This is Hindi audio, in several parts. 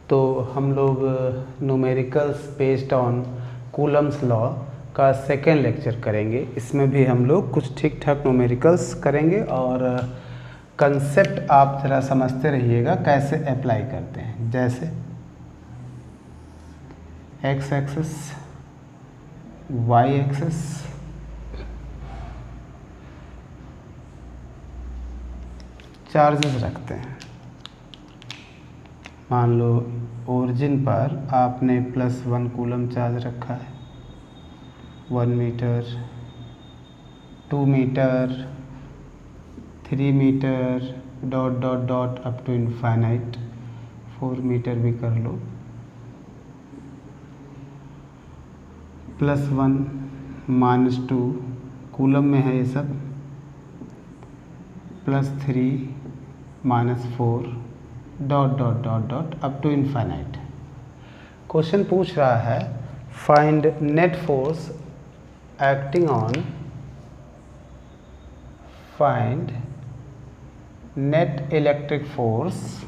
तो हम लोग numericals based on Coulomb's law का सेकेंड लेक्चर करेंगे। इसमें भी हम लोग कुछ ठीक ठाक न्यूमेरिकल्स करेंगे और कंसेप्ट आप ज़रा समझते रहिएगा कैसे अप्लाई करते हैं। जैसे X axis, Y axis, charges रखते हैं। मान लो ओरिजिन पर आपने +1 कूलम चार्ज रखा है, 1 metre, 2 metre, 3 metre, dot dot dot up to infinite, 4 metre भी कर लो, +1 -2 कूलम में है ये सब, +3 -4 dot dot dot dot up to infinite. Question पूछ रहा है find net force acting on, find net electric force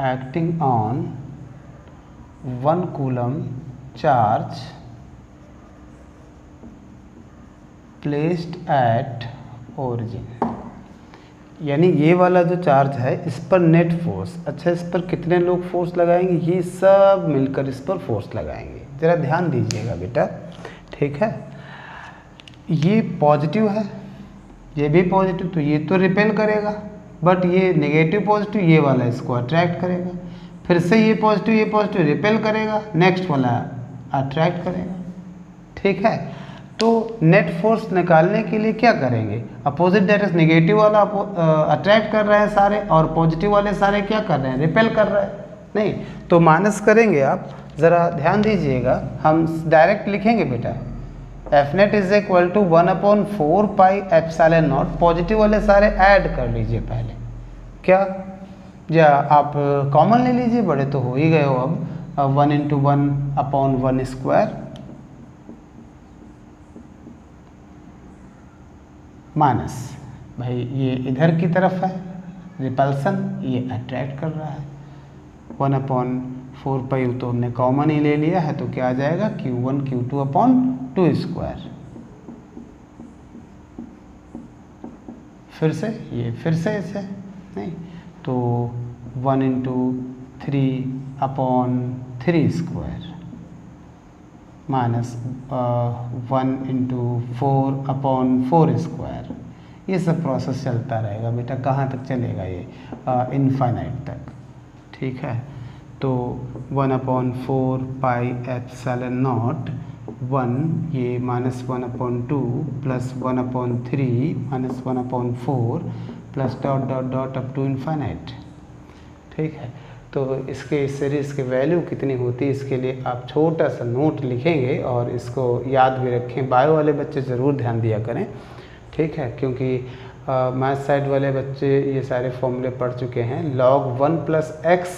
acting on 1 coulomb charge placed at origin. यानी ये वाला जो चार्ज है इस पर नेट फोर्स, अच्छा इस पर कितने लोग फोर्स लगाएंगे, ये सब मिलकर इस पर फोर्स लगाएंगे। ज़रा ध्यान दीजिएगा बेटा, ठीक है। ये पॉजिटिव है, ये भी पॉजिटिव, तो ये तो रिपेल करेगा, बट ये नेगेटिव पॉजिटिव ये वाला इसको अट्रैक्ट करेगा। फिर से ये पॉजिटिव रिपेल करेगा, नेक्स्ट वाला अट्रैक्ट करेगा, ठीक है। तो नेट फोर्स निकालने के लिए क्या करेंगे, अपोजिट दैट इज नेगेटिव वाला अट्रैक्ट कर रहे हैं सारे, और पॉजिटिव वाले सारे क्या कर रहे हैं, रिपेल कर रहे हैं। नहीं तो माइनस करेंगे आप, ज़रा ध्यान दीजिएगा। हम डायरेक्ट लिखेंगे बेटा F net is equal to 1/4 pi epsilon naught, positive वाले सारे ऐड कर लीजिए पहले, क्या या आप कॉमन ले लीजिए, बड़े तो हो ही गए हो अब, 1 × 1/1² माइनस, भाई ये इधर की तरफ है रिपल्सन, ये अट्रैक्ट कर रहा है, 1/4 पाई तो हमने कॉमन ही ले लिया है, तो क्या आ जाएगा Q1 Q2/2²। फिर से ये फिर से ऐसे नहीं तो 1 × 3/3² माइनस 1 × 4/4²। ये सब प्रोसेस चलता रहेगा बेटा, कहाँ तक चलेगा ये, इनफाइनाइट तक, ठीक है। तो 1/4 पाई एप्सिलॉन नॉट 1, ये -1/2 + 1/3 -1/4 plus dot dot dot up to infinite, ठीक है। तो इसके सीरीज़ की वैल्यू कितनी होती है, इसके लिए आप छोटा सा नोट लिखेंगे और इसको याद भी रखें। बायो वाले बच्चे ज़रूर ध्यान दिया करें, ठीक है, क्योंकि मैथ साइड वाले बच्चे ये सारे फॉर्मूले पढ़ चुके हैं। log 1 + x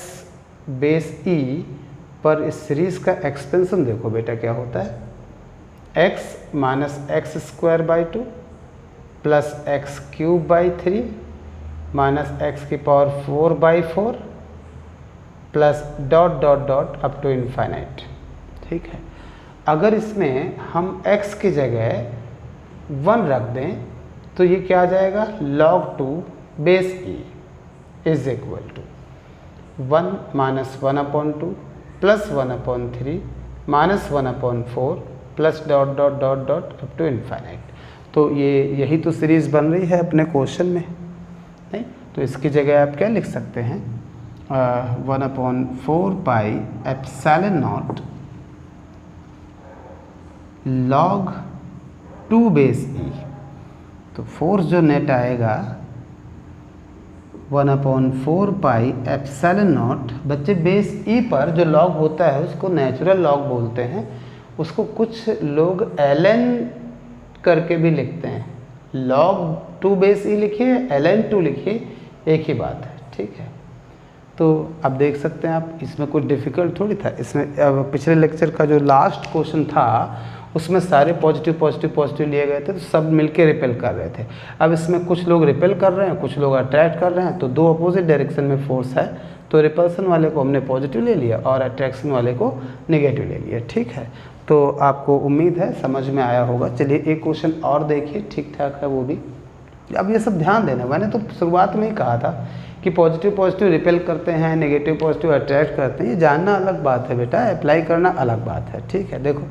बेस e पर इस सीरीज़ का एक्सपेंशन देखो बेटा क्या होता है, x - x² + x³ 3 - x⁴/4 plus dot dot dot up to infinite, ठीक है। अगर इसमें हम x की जगह 1 रख दें तो ये क्या आ जाएगा, log 2 base e is equal to 1 - 1/2 + 1/3 - 1/4 plus dot dot dot dot up to infinite. तो ये यही तो सीरीज़ बन रही है अपने क्वेश्चन में, नहीं तो इसकी जगह आप क्या लिख सकते हैं, 1/4 pi epsilon not log 2 base e। तो फोर्स जो नेट आएगा 1/4 पाई एप्सिलॉन नॉट, बच्चे बेस e पर जो log होता है उसको नेचुरल log बोलते हैं, उसको कुछ लोग ln करके भी लिखते हैं। log 2 बेस e लिखिए, ln 2 लिखिए, एक ही बात है, ठीक है। तो अब देख सकते हैं आप, इसमें कुछ डिफ़िकल्ट थोड़ी था। इसमें अब पिछले लेक्चर का जो लास्ट क्वेश्चन था उसमें सारे पॉजिटिव पॉजिटिव पॉजिटिव लिए गए थे, तो सब मिलके रिपेल कर रहे थे। अब इसमें कुछ लोग रिपेल कर रहे हैं, कुछ लोग अट्रैक्ट कर रहे हैं, तो दो अपोजिट डायरेक्शन में फोर्स है, तो रिपल्सन वाले को हमने पॉजिटिव ले लिया और अट्रैक्शन वाले को नेगेटिव ले लिया। ठीक है, तो आपको उम्मीद है समझ में आया होगा। चलिए एक क्वेश्चन और देखिए, ठीक ठाक है वो भी। अब ये सब ध्यान देना, मैंने तो शुरुआत में ही कहा था कि पॉजिटिव पॉजिटिव रिपेल करते हैं, नेगेटिव पॉजिटिव अट्रैक्ट करते हैं। ये जानना अलग बात है बेटा, अप्लाई करना अलग बात है। ठीक है, देखो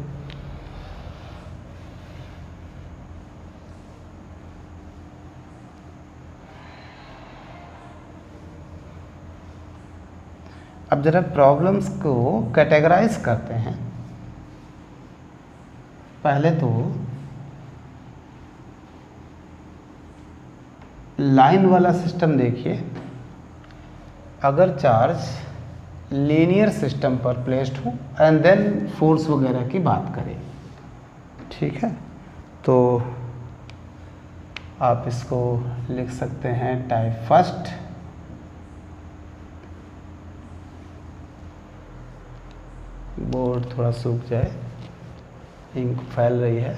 अब जरा प्रॉब्लम्स को कैटेगराइज करते हैं। पहले तो लाइन वाला सिस्टम देखिए। अगर चार्ज लीनियर सिस्टम पर प्लेस्ड हो एंड देन फोर्स वगैरह की बात करें, ठीक है, तो आप इसको लिख सकते हैं टाइप फर्स्ट। बोर्ड थोड़ा सूख जाए, इंक फैल रही है,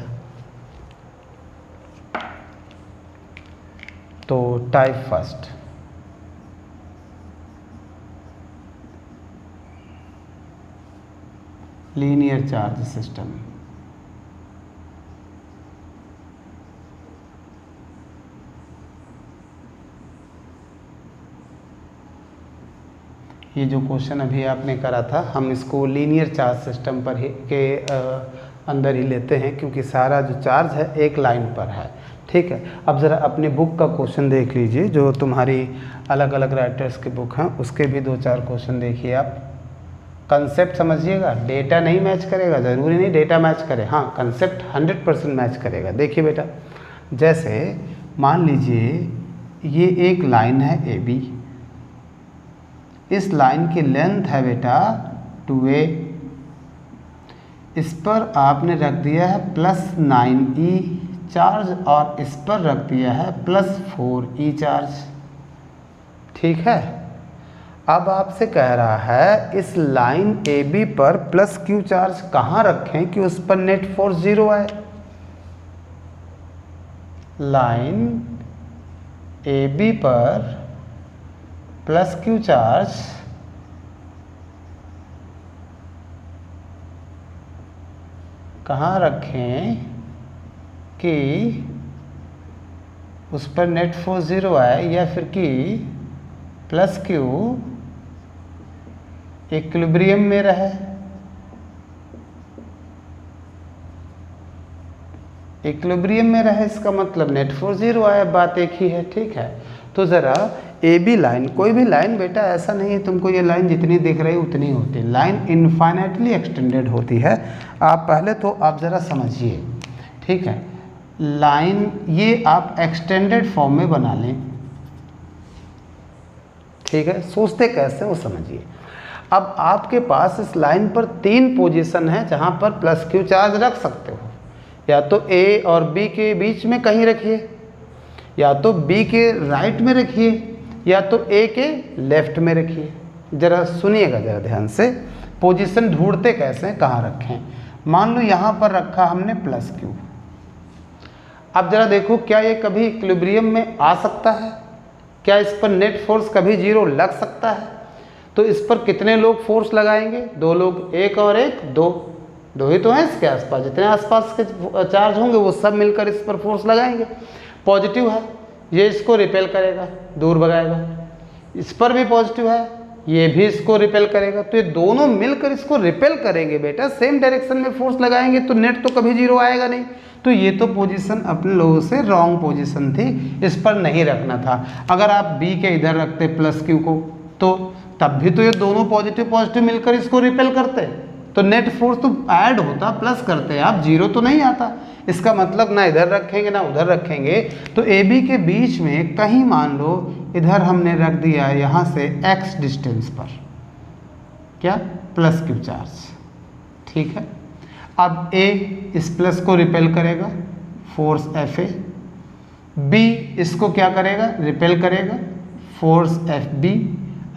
तो type first linear charge system. ये जो क्वेश्चन अभी आपने करा था, हम इसको लीनियर चार्ज सिस्टम पर ही के अंदर ही लेते हैं, क्योंकि सारा जो चार्ज है एक लाइन पर है। ठीक है, अब ज़रा अपनी बुक का क्वेश्चन देख लीजिए, जो तुम्हारी अलग अलग राइटर्स की बुक हैं, उसके भी 2-4 क्वेश्चन देखिए आप। कंसेप्ट समझिएगा, डेटा नहीं मैच करेगा, ज़रूरी नहीं डेटा मैच करे, हाँ कंसेप्ट 100% मैच करेगा। देखिए बेटा, जैसे मान लीजिए ये एक लाइन है AB, इस लाइन की लेंथ है बेटा 2a, इस पर आपने रख दिया है +9e चार्ज और इस पर रख दिया है +4e चार्ज। ठीक है, अब आपसे कह रहा है इस लाइन AB पर +q चार्ज कहाँ रखें कि उस पर नेट फोर्स 0 आए। लाइन AB पर +q चार्ज कहाँ रखें कि उस पर नेट फोर्स 0 आए, या फिर कि +q इक्विलिब्रियम में रहे। इक्विलिब्रियम में रहे इसका मतलब नेट फोर्स 0 आए, बात एक ही है। ठीक है, तो ज़रा AB लाइन, कोई भी लाइन बेटा ऐसा नहीं है तुमको ये लाइन जितनी दिख रही उतनी होती, लाइन इनफाइनाइटली एक्सटेंडेड होती है। आप पहले तो आप ज़रा समझिए, ठीक है, लाइन ये आप एक्सटेंडेड फॉर्म में बना लें। ठीक है, सोचते कैसे वो समझिए। अब आपके पास इस लाइन पर 3 पोजीशन है जहाँ पर +q चार्ज रख सकते हो, या तो A और B के बीच में कहीं रखिए, या तो B के राइट में रखिए, या तो A के लेफ्ट में रखिए। ज़रा सुनिएगा ज़रा ध्यान से, पोजीशन ढूंढते कैसे हैं, कहाँ रखें। मान लो यहाँ पर रखा हमने +q। अब ज़रा देखो, क्या ये कभी इक्विलिब्रियम में आ सकता है? क्या इस पर नेट फोर्स कभी 0 लग सकता है? तो इस पर कितने लोग फोर्स लगाएंगे? 2 लोग, एक और एक, 2 ही तो हैं इसके आसपास। जितने आसपास के चार्ज होंगे वो सब मिलकर इस पर फोर्स लगाएंगे। पॉजिटिव है, ये इसको रिपेल करेगा, दूर भगाएगा। इस पर भी पॉजिटिव है, ये भी इसको रिपेल करेगा। तो ये दोनों मिलकर इसको रिपेल करेंगे बेटा, सेम डायरेक्शन में फोर्स लगाएंगे, तो नेट तो कभी 0 आएगा नहीं। तो ये तो पोजीशन अपने लोगों से रॉन्ग पोजीशन थी, इस पर नहीं रखना था। अगर आप B के इधर रखते +q को, तो तब भी तो ये दोनों पॉजिटिव पॉजिटिव मिलकर इसको रिपेल करते, तो नेट फोर्स तो ऐड होता, प्लस करते आप, 0 तो नहीं आता। इसका मतलब ना इधर रखेंगे ना उधर रखेंगे, तो AB के बीच में कहीं मान लो इधर हमने रख दिया यहाँ से x डिस्टेंस पर, क्या, +q चार्ज। ठीक है, अब A इस प्लस को रिपेल करेगा, फोर्स FA, B इसको क्या करेगा, रिपेल करेगा, फोर्स FB।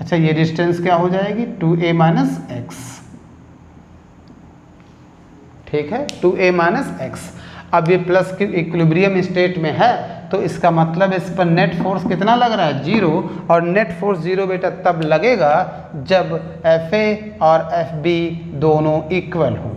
अच्छा, ये डिस्टेंस क्या हो जाएगी, 2a - x। ठीक है, 2a माइनस एक्स। अब ये प्लस की इक्विलिब्रियम स्टेट में है, तो इसका मतलब इस पर नेट फोर्स कितना लग रहा है, 0। और नेट फोर्स 0 बेटा तब लगेगा जब Fa और Fb दोनों इक्वल हों।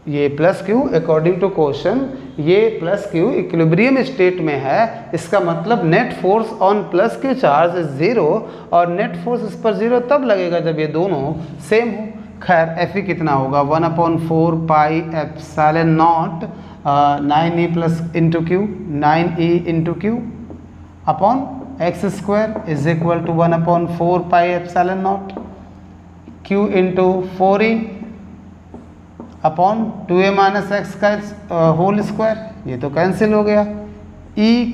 ये plus Q according to question, ये प्लस क्यू इक्विलिब्रियम स्टेट में है, इसका मतलब net force on plus Q charge is 0 और नेट फोर्स इस पर 0 तब लगेगा जब ये दोनों सेम हो। खैर Fe कितना होगा, 1/4 pi epsilon naught 9e plus into Q, 9e into Q upon X square is equal to 1/4 pi epsilon naught Q into 4e upon 2a minus X का होल स्क्वायर, ये तो कैंसिल हो गया, ई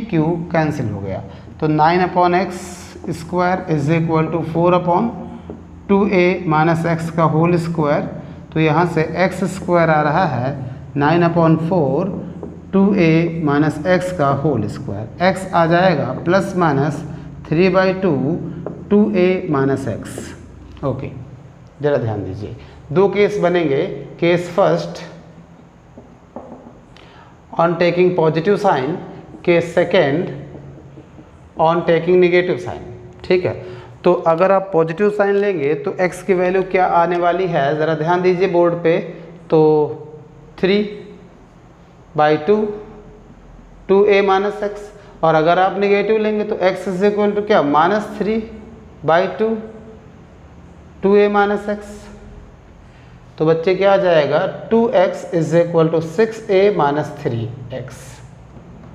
क्यू कैंसिल हो गया, तो 9/x square is equal to 4/2a minus X का होल स्क्वायर। तो यहाँ से एक्स स्क्वायर आ रहा है 9/4 2a माइनस एक्स का होल स्क्वायर, x आ जाएगा plus minus 3/2 2a minus X. Okay, ज़रा ध्यान दीजिए, दो केस बनेंगे। Case first on taking positive sign, case second on taking negative sign. ठीक है, तो अगर आप पॉजिटिव साइन लेंगे तो x की वैल्यू क्या आने वाली है, ज़रा ध्यान दीजिए बोर्ड पे, तो 3/2 2a माइनस एक्स, और अगर आप निगेटिव लेंगे तो x इज इक्वल टू क्या, -3/2 2a माइनस एक्स। तो बच्चे क्या आ जाएगा, 2x is equal to 6a minus 3x,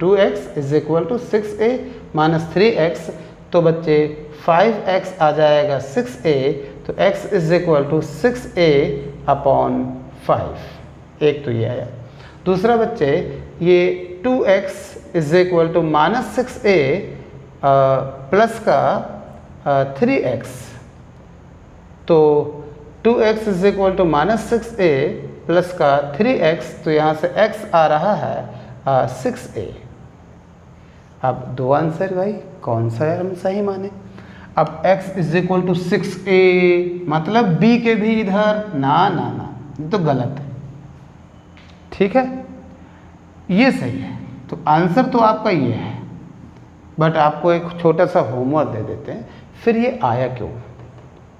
2x is equal to 6a minus 3x। तो बच्चे 5x आ जाएगा 6a, तो x is equal to 6a upon 5। एक तो ये आया। दूसरा बच्चे, ये 2x is equal to minus 6a plus का 3x, तो 2x is equal to minus 6a plus का 3x, तो यहाँ से x आ रहा है 6a। अब दो आंसर भाई, कौन सा यार हम सही माने। अब x is equal to 6a मतलब b के भी इधर, ना ना ना, ये तो गलत है। ठीक है, ये सही है, तो आंसर तो आपका ये है, बट आपको एक छोटा सा होमवर्क दे देते हैं। फिर ये आया क्यों,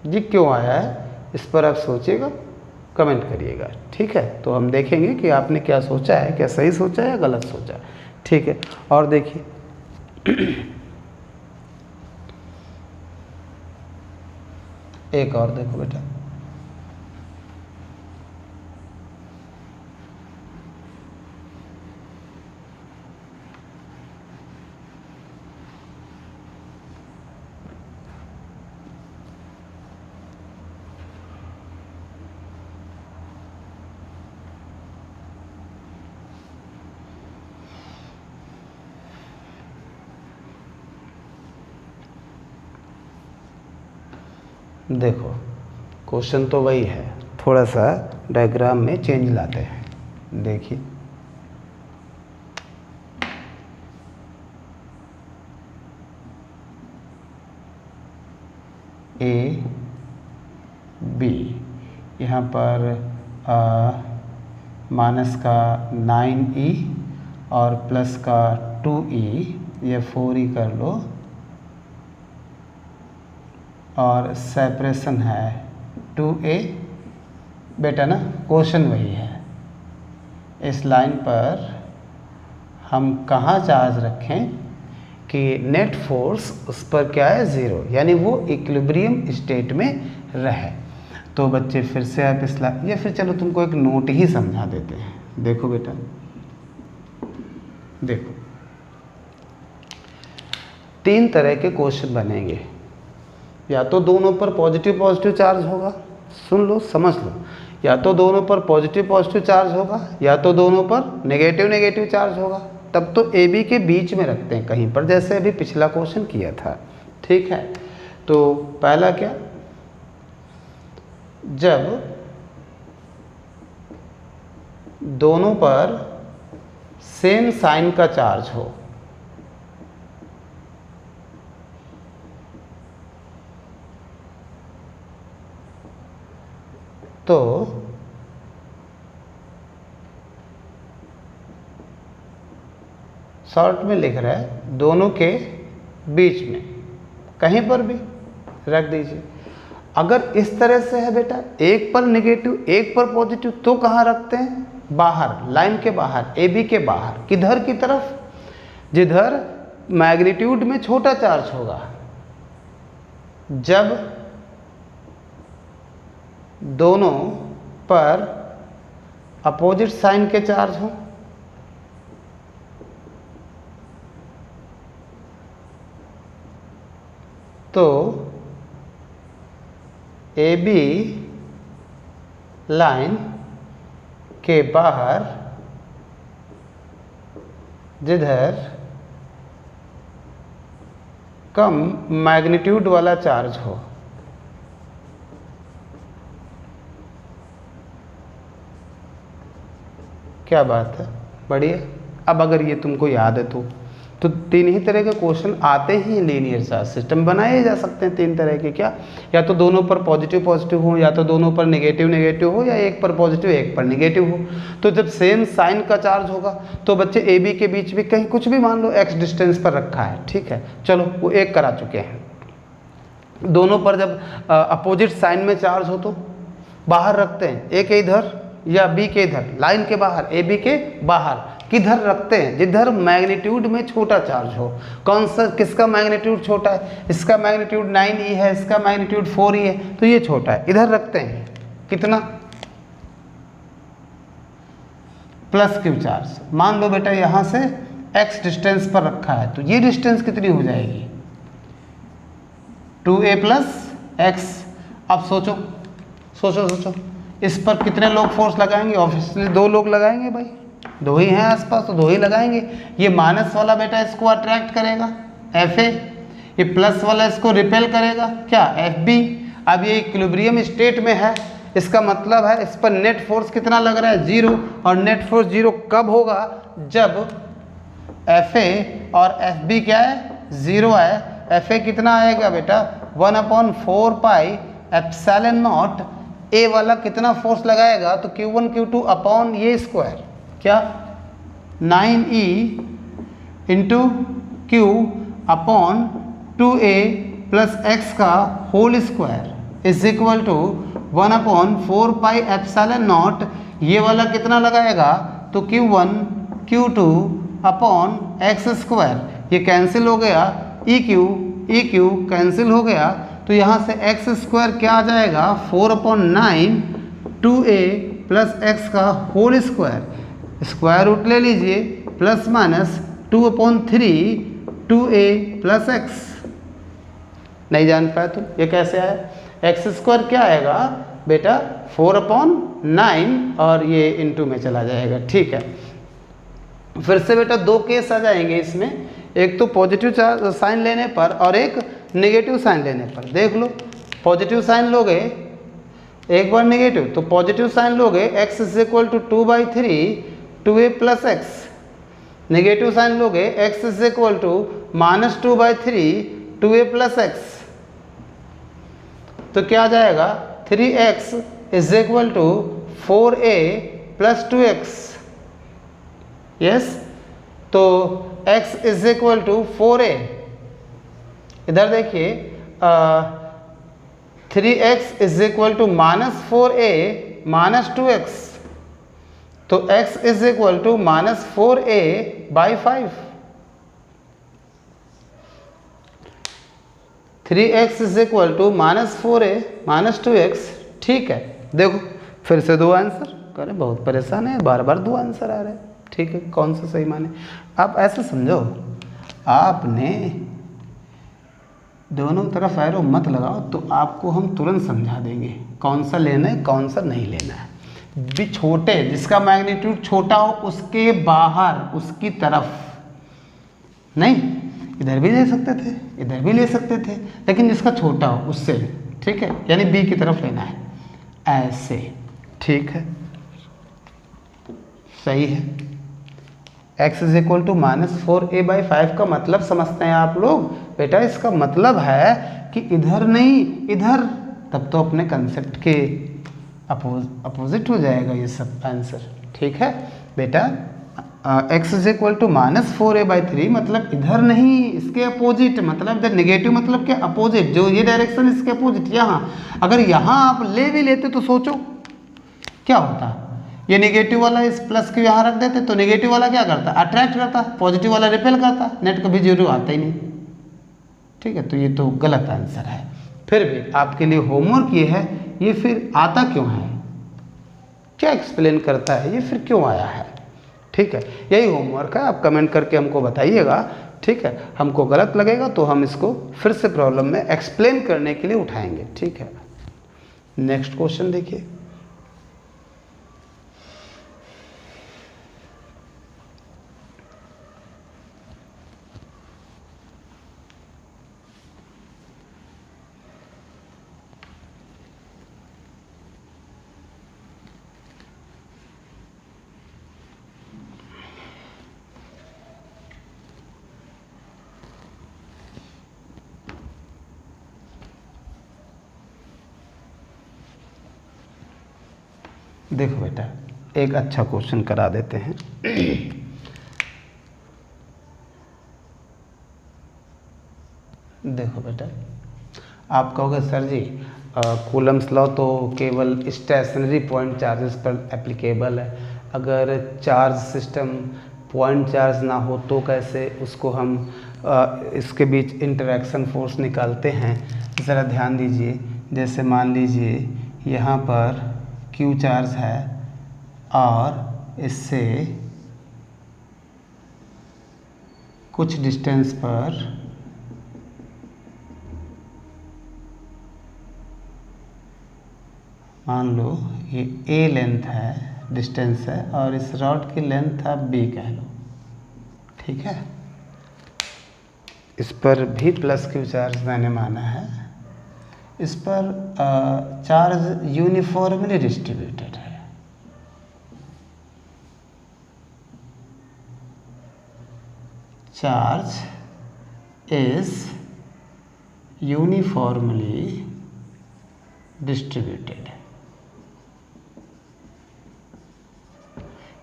ये क्यों आया है, इस पर आप सोचिएगा, कमेंट करिएगा। ठीक है, तो हम देखेंगे कि आपने क्या सोचा है, क्या सही सोचा है या गलत सोचा है। ठीक है, और देखिए एक और देखो बेटा, देखो क्वेश्चन तो वही है, थोड़ा सा डायग्राम में चेंज लाते हैं। देखिए ए बी, यहाँ पर माइनस का 9e और प्लस का 2e, ये 4e कर लो, और सेपरेशन है 2a बेटा ना, क्वेश्चन वही है। इस लाइन पर हम कहाँ चार्ज रखें कि नेट फोर्स उस पर क्या है, 0, यानी वो इक्विलिब्रियम स्टेट में रहे। तो बच्चे फिर से आप इस लाइन, या फिर चलो तुमको एक नोट ही समझा देते हैं। देखो बेटा, देखो 3 तरह के क्वेश्चन बनेंगे, या तो दोनों पर पॉजिटिव पॉजिटिव चार्ज होगा, सुन लो समझ लो, या तो दोनों पर पॉजिटिव पॉजिटिव चार्ज होगा, या तो दोनों पर नेगेटिव नेगेटिव चार्ज होगा। तब तो ए बी के बीच में रखते हैं कहीं पर, जैसे अभी पिछला क्वेश्चन किया था। ठीक है, तो पहला क्या, जब दोनों पर सेम साइन का चार्ज हो, तो शॉर्ट में लिख रहा है दोनों के बीच में कहीं पर भी रख दीजिए। अगर इस तरह से है बेटा, एक पर नेगेटिव एक पर पॉजिटिव, तो कहाँ रखते हैं? बाहर, लाइन के बाहर, ए बी के बाहर। किधर की तरफ? जिधर मैग्नीट्यूड में छोटा चार्ज होगा। जब दोनों पर अपोजिट साइन के चार्ज हो, तो ए बी लाइन के बाहर जिधर कम मैग्नीट्यूड वाला चार्ज हो, क्या बात है, बढ़िया। अब अगर ये तुमको याद है तो तीन ही तरह के क्वेश्चन आते ही लीनियर चार्ज सिस्टम बनाए जा सकते हैं। तीन तरह के, क्या? या तो दोनों पर पॉजिटिव पॉजिटिव हो, या तो दोनों पर नेगेटिव नेगेटिव हो, या एक पर पॉजिटिव एक पर नेगेटिव हो। तो जब सेम साइन का चार्ज होगा तो बच्चे ए बी के बीच भी कहीं कुछ भी मान लो एक्स डिस्टेंस पर रखा है, ठीक है, चलो वो एक करा चुके हैं। दोनों पर जब अपोजिट साइन में चार्ज हो तो बाहर रखते हैं, ए के इधर या बी के इधर, लाइन के बाहर, ए बी के बाहर। किधर रखते हैं? जिधर मैग्नीट्यूड में छोटा चार्ज हो। कौन सा, किसका मैग्नीट्यूड छोटा है? इसका मैग्नीट्यूड 9e है, इसका मैग्नीट्यूड 4e है, तो ये छोटा है, इधर रखते हैं। कितना? Plus Q charge. मान लो बेटा यहाँ से x डिस्टेंस पर रखा है, तो ये डिस्टेंस कितनी हो जाएगी? 2a plus x। अब सोचो सोचो सोचो, इस पर कितने लोग फोर्स लगाएंगे? ऑब्वियसली 2 लोग लगाएंगे भाई, 2 ही हैं आसपास, तो 2 ही लगाएंगे। ये माइनस वाला बेटा इसको अट्रैक्ट करेगा, Fa। ये प्लस वाला इसको रिपेल करेगा, क्या? Fb। अब ये इक्विलिब्रियम स्टेट में है, इसका मतलब है इस पर नेट फोर्स कितना लग रहा है? 0। और नेट फोर्स 0 कब होगा? जब Fa और Fb क्या है? 0 है। Fa कितना आएगा बेटा? 1/4 पाई एप्सिलॉन नॉट। ए वाला कितना फोर्स लगाएगा? तो Q1 Q2 अपॉन ये स्क्वायर, क्या? 9e into Q upon 2a plus x का whole square is equal to 1/4 pi epsilon naught. ये वाला कितना लगाएगा? तो Q1 Q2 upon x square. ये कैंसिल हो गया, EQ कैंसिल हो गया, तो यहाँ से x स्क्वायर क्या आ जाएगा? 4/9 2a प्लस x का होल स्क्वायर। स्क्वायर रूट ले लीजिए, plus minus 2/3 2a plus x। नहीं जान पाए तो ये कैसे आया? x स्क्वायर क्या आएगा बेटा? 4/9 और ये इनटू में चला जाएगा, ठीक है। फिर से बेटा 2 केस आ जाएंगे इसमें, एक तो पॉजिटिव साइन लेने पर और एक नेगेटिव साइन लेने पर। देख लो, पॉजिटिव साइन लोगे, एक बार नेगेटिव, तो पॉजिटिव साइन लोगे x is equal to 2/3 2a plus x। Negative sign लोगे x is equal to -2/3 2a plus x। तो क्या आ जाएगा? 3x is equal to 4a plus 2x। Yes, तो x is equal to 4a। इधर देखिए 3x is equal to -4a minus 2x, तो x is equal to -4a by 5। 3x is equal to -4a minus 2x, ठीक है। देखो फिर से 2 आंसर करें, बहुत परेशान है, बार बार 2 आंसर आ रहे हैं, ठीक है, कौन सा सही माने? आप ऐसे समझो, आपने दोनों तरफ एरो मत लगाओ तो आपको हम तुरंत समझा देंगे कौन सा लेना है कौन सा नहीं लेना है। भी छोटे, जिसका मैग्नीट्यूड छोटा हो उसके बाहर, उसकी तरफ नहीं, इधर भी ले सकते थे, इधर भी ले सकते थे, लेकिन जिसका छोटा हो उससे, ठीक है, यानी बी की तरफ लेना है, ऐसे, ठीक है, सही है। x is equal to -4a by 5 का मतलब समझते हैं आप लोग? बेटा इसका मतलब है कि इधर नहीं, इधर, तब तो अपने कंसेप्ट के अपोजिट हो जाएगा ये सब आंसर। ठीक है बेटा, x is equal to -4a/3 मतलब इधर नहीं, इसके अपोजिट, मतलब इधर नेगेटिव मतलब क्या, अपोजिट, जो ये डायरेक्शन इसके अपोजिट यहाँ। अगर यहाँ आप ले भी लेते तो सोचो क्या होता, ये नेगेटिव वाला इस प्लस को यहाँ रख देते तो नेगेटिव वाला क्या करता, अट्रैक्ट करता, पॉजिटिव वाला रिपेल करता, नेट कभी जीरो आता ही नहीं। ठीक है, तो ये तो गलत आंसर है। फिर भी आपके लिए होमवर्क ये है, ये फिर आता क्यों है, क्या एक्सप्लेन करता है, ये फिर क्यों आया है। ठीक है, यही होमवर्क है, आप कमेंट करके हमको बताइएगा। ठीक है, हमको गलत लगेगा तो हम इसको फिर से प्रॉब्लम में एक्सप्लेन करने के लिए उठाएंगे। ठीक है, नेक्स्ट क्वेश्चन देखिए। देखो बेटा, एक अच्छा क्वेश्चन करा देते हैं। देखो बेटा, आप कहोगे सर जी कूलम्स लॉ तो केवल स्टेशनरी पॉइंट चार्जेस पर एप्लीकेबल है, अगर चार्ज सिस्टम पॉइंट चार्ज ना हो तो कैसे उसको हम इसके बीच इंटरेक्शन फोर्स निकालते हैं। ज़रा ध्यान दीजिए, जैसे मान लीजिए यहाँ पर Q चार्ज है और इससे कुछ डिस्टेंस पर मान लो ये A लेंथ है, डिस्टेंस है, और इस रॉड की लेंथ आप B कह लो। ठीक है, इस पर भी प्लस Q चार्ज मैंने माना है, इस पर चार्ज यूनिफॉर्मली डिस्ट्रीब्यूटेड है। Charge is uniformly distributed.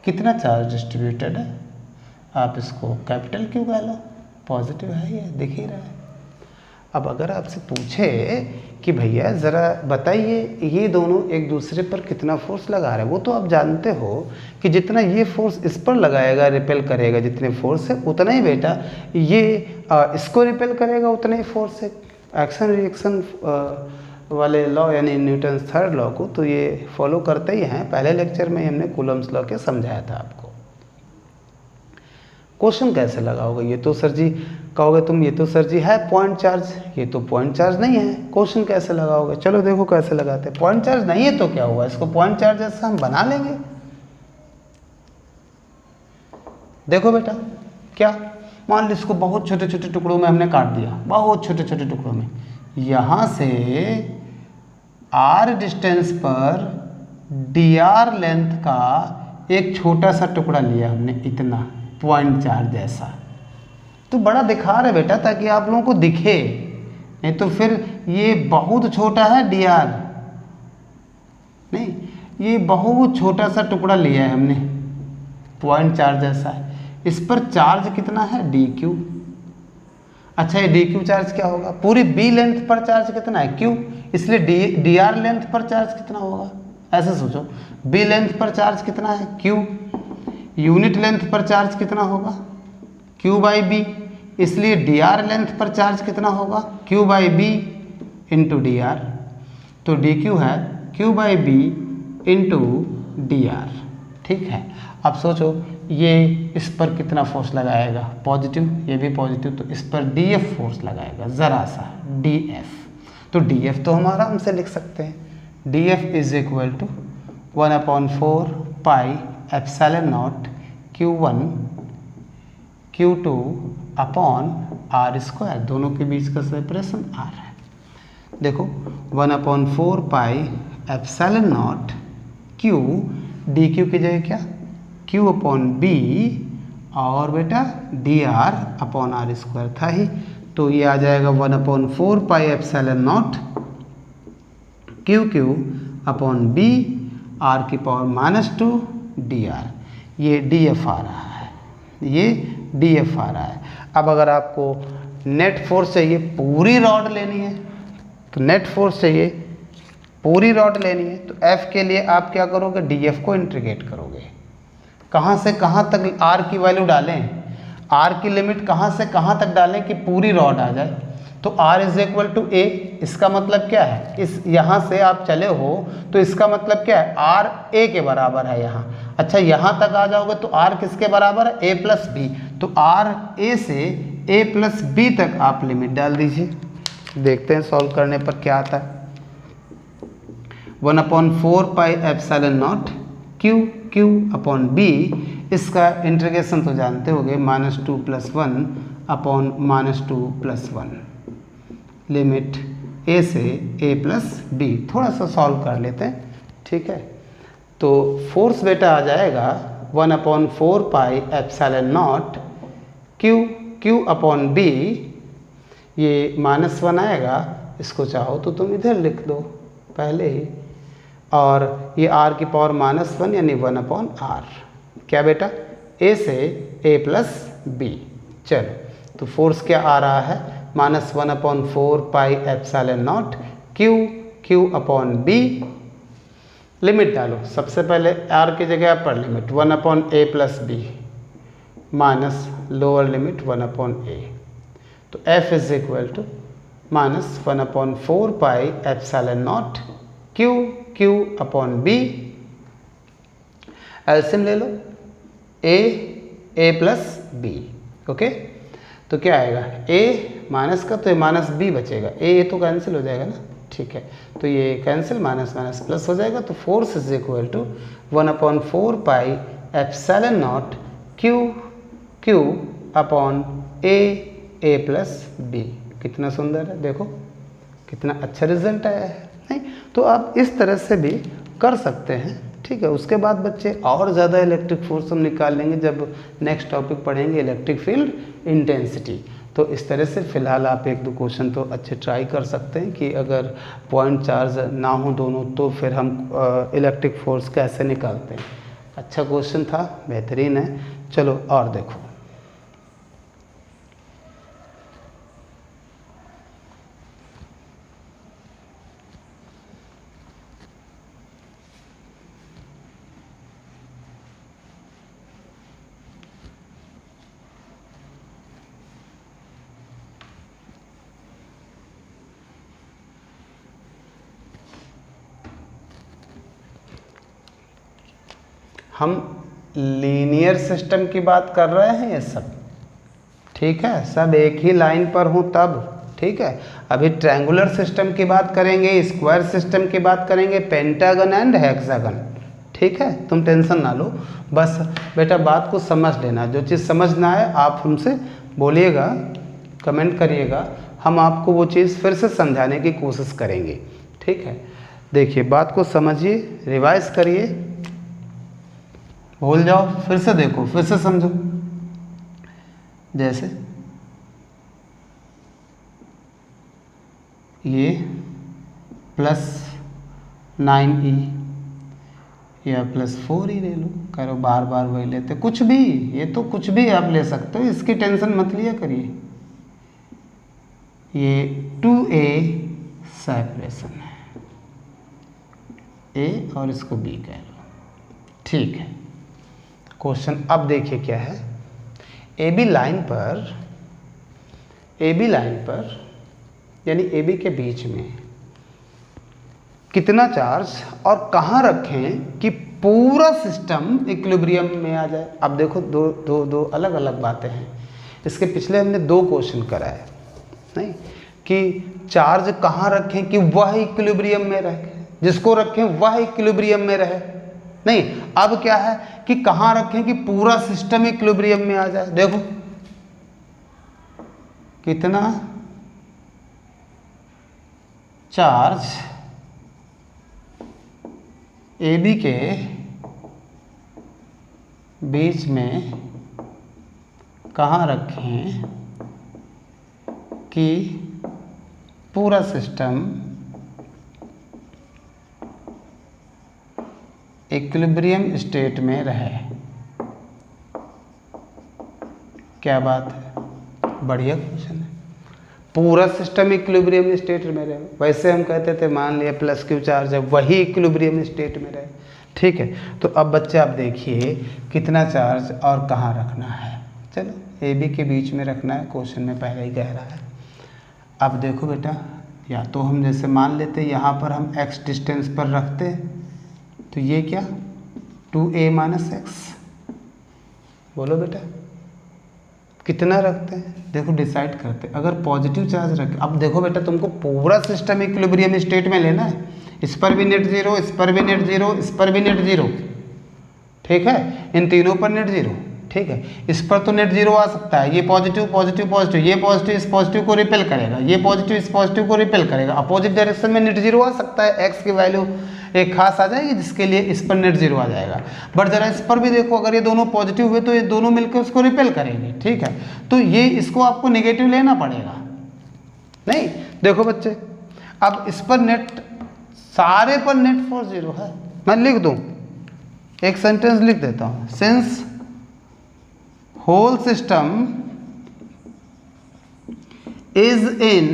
कितना चार्ज डिस्ट्रीब्यूटेड है, आप इसको कैपिटल क्यू कह लो, पॉजिटिव है, ये दिख ही रहा है। अब अगर आपसे पूछे कि भैया ज़रा बताइए ये दोनों एक दूसरे पर कितना फोर्स लगा रहे हैं, वो तो आप जानते हो कि जितना ये फोर्स इस पर लगाएगा, रिपेल करेगा, जितने फोर्स है उतना ही बेटा ये इसको रिपेल करेगा, उतना ही फोर्स है। एक्शन रिएक्शन वाले लॉ यानी न्यूटन थर्ड लॉ को तो ये फॉलो करते ही हैं। पहले लेक्चर में हमने कूलम्स लॉ के समझाया था आपको। क्वेश्चन कैसे लगाओगे, ये तो सर जी कहोगे तुम, ये तो सर जी है पॉइंट चार्ज, ये तो पॉइंट चार्ज नहीं है, क्वेश्चन कैसे लगाओगे। चलो देखो कैसे लगाते हैं। पॉइंट चार्ज नहीं है तो क्या हुआ, इसको पॉइंट चार्ज जैसा हम बना लेंगे। देखो बेटा, क्या मान लो इसको बहुत छोटे छोटे टुकड़ों में हमने काट दिया, बहुत छोटे छोटे टुकड़ों में। यहाँ से r डिस्टेंस पर dr लेंथ का एक छोटा सा टुकड़ा लिया हमने, इतना पॉइंट चार्ज जैसा। तो बड़ा दिखा रहे बेटा ताकि आप लोगों को दिखे, नहीं तो फिर ये बहुत छोटा है dr, नहीं ये बहुत छोटा सा टुकड़ा लिया है हमने, पॉइंट चार्ज जैसा है। इस पर चार्ज कितना है, dq। अच्छा ये dq चार्ज क्या होगा, पूरी b लेंथ पर चार्ज कितना है, q, इसलिए dr लेंथ पर चार्ज कितना होगा। ऐसे सोचो, b लेंथ पर चार्ज कितना है, q, यूनिट लेंथ पर चार्ज कितना होगा, q/b, इसलिए dr लेंथ पर चार्ज कितना होगा, q/b इंटू dr। तो dq है q/b इंटू dr। ठीक है, अब सोचो ये इस पर कितना फोर्स लगाएगा, पॉजिटिव, ये भी पॉजिटिव, तो इस पर df फोर्स लगाएगा ज़रा सा, df। तो df तो हम आराम से लिख सकते हैं, df is equal to 1/4 pi epsilon naught q1 q2 upon r square, दोनों के बीच का सेपरेशन r है। देखो 1/4 pi epsilon naught q, dq की जगह क्या, q अपॉन b, और बेटा dr अपॉन r स्क्वायर था ही, तो ये आ जाएगा 1/4 pi epsilon naught q upon B R की पावर -2 dr। ये df आ रहा है, ये df आ रहा है। अब अगर आपको नेट फोर्स चाहिए, पूरी रॉड लेनी है, तो नेट फोर्स चाहिए, पूरी रॉड लेनी है, तो F के लिए आप क्या करोगे, df को इंटीग्रेट करोगे। कहाँ से कहाँ तक r की वैल्यू डालें, r की लिमिट कहाँ से कहाँ तक डालें कि पूरी रॉड आ जाए, तो r is equal to a। इसका मतलब क्या है, इस यहाँ से आप चले हो तो इसका मतलब क्या है, r a के बराबर है यहाँ। अच्छा, यहाँ तक आ जाओगे तो r किसके बराबर है, a प्लस बी। तो r a से a प्लस बी तक आप लिमिट डाल दीजिए। देखते हैं सॉल्व करने पर क्या आता है। 1/4 pi epsilon naught q upon b, इसका इंटीग्रेशन तो जानते होगे, -2 + 1 अपॉन -2 + 1, लिमिट a से a प्लस बी। थोड़ा सा सॉल्व कर लेते हैं, ठीक है। तो फोर्स बेटा आ जाएगा 1/4 pi epsilon naught q upon b, ये -1 आएगा, इसको चाहो तो तुम इधर लिख दो पहले ही, और ये r की पावर -1 यानी 1/r, क्या बेटा, a से a प्लस बी। चलो, तो फोर्स क्या आ रहा है, -1/4 pi epsilon naught q upon b। Limit डालो, सबसे पहले r की जगह पर limit 1/a plus B minus lower limit 1/a, तो f is equal to -1/4 pi epsilon naught q upon b। LCM ले लो, a प्लस बी, ओके। तो क्या आएगा, a माइनस का, तो ये -b बचेगा, a तो कैंसिल हो जाएगा ना, ठीक है, तो ये कैंसिल, माइनस माइनस प्लस हो जाएगा। तो force is equal to 1/4 pi epsilon naught q upon a plus B. कितना सुंदर है, देखो कितना अच्छा रिजल्ट आया है, नहीं? तो आप इस तरह से भी कर सकते हैं, ठीक है। उसके बाद बच्चे और ज़्यादा इलेक्ट्रिक फोर्स हम निकाल लेंगे जब नेक्स्ट टॉपिक पढ़ेंगे, इलेक्ट्रिक फील्ड इंटेंसिटी। तो इस तरह से फ़िलहाल आप 1-2 क्वेश्चन तो अच्छे ट्राई कर सकते हैं कि अगर पॉइंट चार्ज ना हो दोनों, तो फिर हम इलेक्ट्रिक फोर्स कैसे निकालते हैं। अच्छा क्वेश्चन था, बेहतरीन है। चलो और देखो, हम लीनियर सिस्टम की बात कर रहे हैं, ये सब ठीक है, सब एक ही लाइन पर हो तब, ठीक है। अभी ट्रायंगुलर सिस्टम की बात करेंगे, स्क्वायर सिस्टम की बात करेंगे, पेंटागन एंड हेक्सागन, ठीक है। तुम टेंशन ना लो, बस बेटा बात को समझ लेना। जो चीज़ समझ ना आए आप हमसे बोलिएगा, कमेंट करिएगा, हम आपको वो चीज़ फिर से समझाने की कोशिश करेंगे, ठीक है। देखिए बात को समझिए, रिवाइज करिए, भूल जाओ फिर से देखो, फिर से समझो। जैसे ये +9e या +4e ले लो, करो बार बार वही लेते, कुछ भी, ये तो कुछ भी आप ले सकते हो, इसकी टेंशन मत लिया करिए। ये 2a सेपरेशन है, a और इसको b कह लो, ठीक है। क्वेश्चन अब देखिए क्या है, AB लाइन पर यानी AB के बीच में कितना चार्ज और कहाँ रखें कि पूरा सिस्टम इक्विलिब्रियम में आ जाए। अब देखो दो अलग अलग बातें हैं। इसके पिछले हमने 2 क्वेश्चन कराए, नहीं कि चार्ज कहाँ रखें कि वह इक्विलिब्रियम में रहे, जिसको रखें वह इक्विलिब्रियम में रहे, नहीं। अब क्या है कि कहाँ रखें कि पूरा सिस्टम इक्विलिब्रियम में आ जाए। देखो कितना चार्ज AB के बीच में कहाँ रखें कि पूरा सिस्टम इक्विलिब्रियम स्टेट में रहे। क्या बात है, बढ़िया क्वेश्चन है। पूरा सिस्टम इक्विलिब्रियम स्टेट में रहे। वैसे हम कहते थे मान लिया प्लस क्यू चार्ज है, वही इक्विलिब्रियम स्टेट में रहे। ठीक है, तो अब बच्चे आप देखिए कितना चार्ज और कहाँ रखना है। चलो ए बी के बीच में रखना है, क्वेश्चन में पहले ही कह रहा है। अब देखो बेटा, या तो हम जैसे मान लेते यहाँ पर हम x डिस्टेंस पर रखते, तो ये क्या 2a माइनस एक्स, बोलो बेटा कितना रखते हैं। देखो डिसाइड करते, अगर पॉजिटिव चार्ज रखें, अब देखो बेटा तुमको पूरा सिस्टम इक्विलिब्रियम स्टेट में लेना है। इस पर भी नेट जीरो, इस पर भी नेट जीरो, इस पर भी नेट जीरो, ठीक है, इन तीनों पर नेट जीरो। ठीक है, इस पर तो नेट जीरो आ सकता है, ये पॉजिटिव पॉजिटिव पॉजिटिव, ये पॉजिटिव इस पॉजिटिव को रिपेल करेगा, ये पॉजिटिव इस पॉजिटिव को रिपेल करेगा। अपोजिट डायरेक्शन में नेट जीरो आ सकता है, एक्स की वैल्यू एक खास आ जाएगी जिसके लिए इस पर नेट जीरो आ जाएगा। बट जरा इस पर भी देखो, अगर ये दोनों पॉजिटिव हुए तो ये दोनों मिलकर उसको रिपेल करेंगे। ठीक है, तो ये इसको आपको नेगेटिव लेना पड़ेगा। नहीं देखो बच्चे, अब इस पर नेट, सारे पर नेट फोर्स जीरो है। मैं लिख दूं, एक सेंटेंस लिख देता हूं, since whole system is in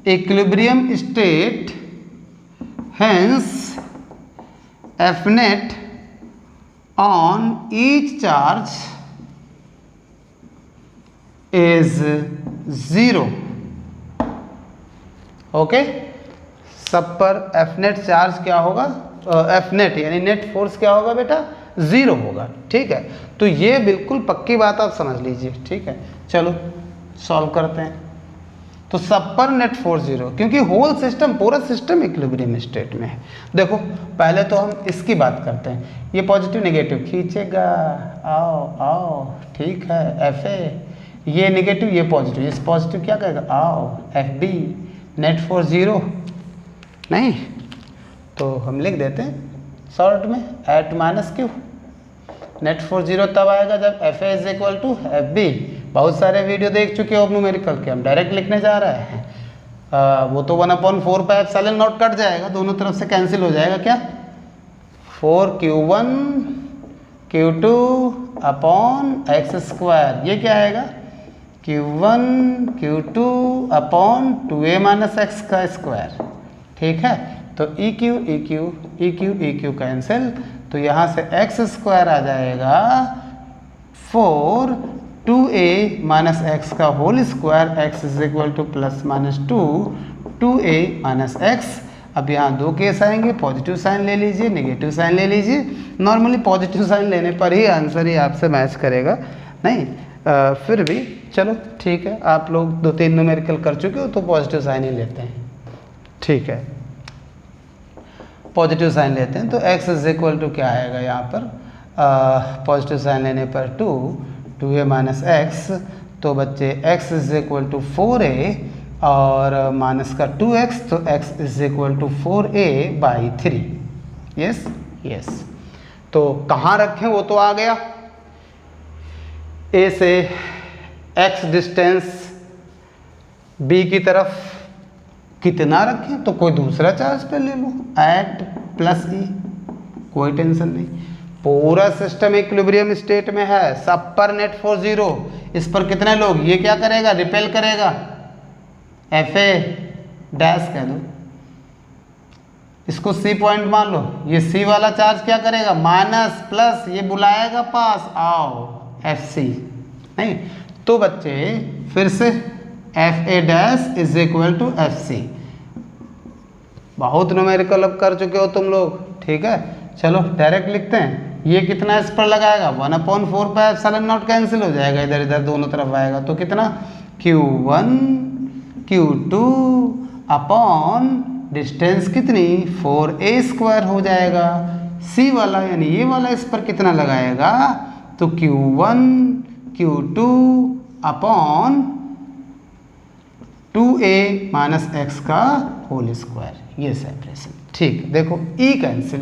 equilibrium state, hence F net on each charge is 0। Okay, सब पर F net चार्ज क्या होगा, F net यानी नेट फोर्स क्या होगा बेटा, 0 होगा। ठीक है, तो ये बिल्कुल पक्की बात आप समझ लीजिए। ठीक है, चलो सॉल्व करते हैं। तो सब पर नेट फोर्स 0, क्योंकि होल सिस्टम, पूरा सिस्टम इक्विलिब्रियम स्टेट में है। देखो पहले तो हम इसकी बात करते हैं, ये पॉजिटिव नेगेटिव खींचेगा, आओ आओ, ठीक है, एफ ए, ये नेगेटिव ये पॉजिटिव, इस पॉजिटिव क्या कहेगा, आओ, एफ बी, नेट फोर्स 0 नहीं, तो हम लिख देते हैं शॉर्ट में at minus Q. Net force 0 तब आएगा जब F A is equal to F B. बहुत सारे वीडियो देख चुके हो न्यूमेरिकल के, हम डायरेक्ट लिखने जा रहे हैं। वो तो 1/4 पाई एप्सिलॉन नॉट कट जाएगा, दोनों तरफ से कैंसिल हो जाएगा। क्या 4q1 q2 upon X square, ये क्या आएगा q1 q2 upon 2a minus X का स्क्वायर। ठीक है, तो E Q E Q E Q E Q cancel, तो यहाँ से एक्स स्क्वायर आ जाएगा 4 2a माइनस एक्स का whole square, X is equal to plus minus 2a minus X. अब यहाँ दो केस आएंगे, पॉजिटिव साइन ले लीजिए, नेगेटिव साइन ले लीजिए। नॉर्मली पॉजिटिव साइन लेने पर ही आंसर ही आपसे मैच करेगा, नहीं फिर भी चलो ठीक है, आप लोग 2-3 न्यूमेरिकल कर चुके हो तो पॉजिटिव साइन ही लेते हैं। ठीक है, पॉजिटिव साइन लेते हैं, तो x इज इक्वल टू क्या आएगा यहाँ पर, पॉजिटिव साइन लेने पर 2a माइनस एक्स, तो बच्चे x is equal to 4a और माइनस का 2x, तो x is equal to 4a/3। Yes yes, तो कहाँ रखें वो तो आ गया, a से x डिस्टेंस b की तरफ कितना रखें, तो कोई दूसरा चार्ज पे ले लो, एट प्लस ई, कोई टेंशन नहीं। पूरा सिस्टम इक्विलिब्रियम स्टेट में है, सब पर नेट फोर्स 0। इस पर कितने लोग, ये क्या करेगा, रिपेल करेगा, एफ ए डैश कह दो, इसको सी पॉइंट मान लो। ये सी वाला चार्ज क्या करेगा, माइनस प्लस, ये बुलाएगा पास, आओ एफ सी। नहीं तो बच्चे फिर से F A dash is equal to F C. बहुत न्यूमेरिकल अब कर चुके हो तुम लोग। ठीक है, चलो डायरेक्ट लिखते हैं। ये कितना इस पर लगाएगा, 1/4 पाई एप्सिलॉन नॉट कैंसिल हो जाएगा, इधर इधर दोनों तरफ आएगा, तो कितना Q1 Q2 अपॉन डिस्टेंस कितनी 4a² हो जाएगा। सी वाला यानी ये वाला इस पर कितना लगाएगा, तो Q1 Q2 upon 2a minus X का होल स्क्वायर, ये सेपरेशन। ठीक, देखो ई कैंसिल,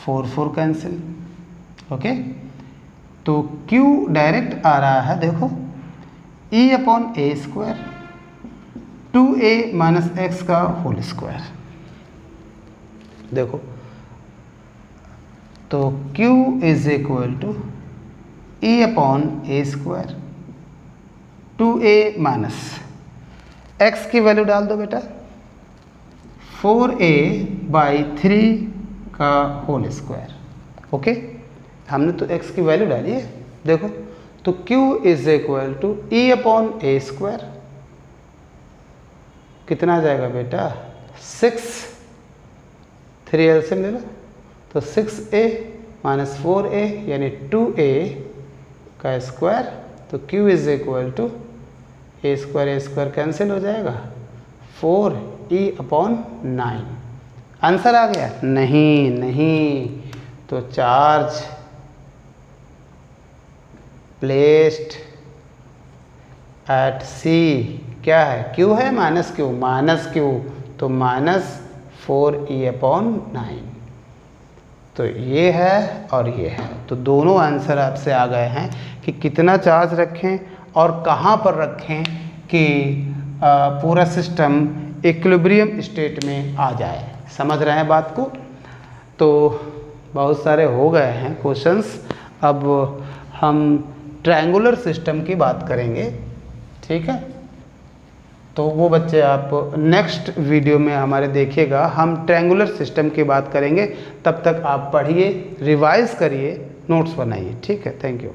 4 कैंसिल, ओके, तो Q डायरेक्ट आ रहा है, देखो E upon a², 2a minus X का होल स्क्वायर। देखो, तो Q is equal to E upon A square 2a माइनस x की वैल्यू डाल दो बेटा 4a बाई 3 का होल स्क्वायर। ओके, हमने तो x की वैल्यू डाली है। देखो, तो Q is equal to E upon A square, कितना आ जाएगा बेटा 6, 3 एलसीएम ले लो, तो 6a माइनस 4a यानी 2a का स्क्वायर, तो Q is equal to A square cancel हो जाएगा 4e अपॉन 9। आंसर आ गया? नहीं, तो चार्ज प्लेस्ड एट C क्या है? Q है माइनस Q, तो माइनस 4e अपॉन 9। तो ये है और ये है, तो दोनों आंसर आपसे आ गए हैं कि कितना चार्ज रखें और कहाँ पर रखें कि पूरा सिस्टम इक्विलिब्रियम स्टेट में आ जाए। समझ रहे हैं बात को? तो बहुत सारे हो गए हैं क्वेश्चंस। अब हम ट्रायंगुलर सिस्टम की बात करेंगे, ठीक है? तो वो बच्चे आप नेक्स्ट वीडियो में हमारे देखिएगा, हम ट्रायंगुलर सिस्टम की बात करेंगे। तब तक आप पढ़िए, रिवाइज करिए, नोट्स बनाइए, ठीक है? Thank you.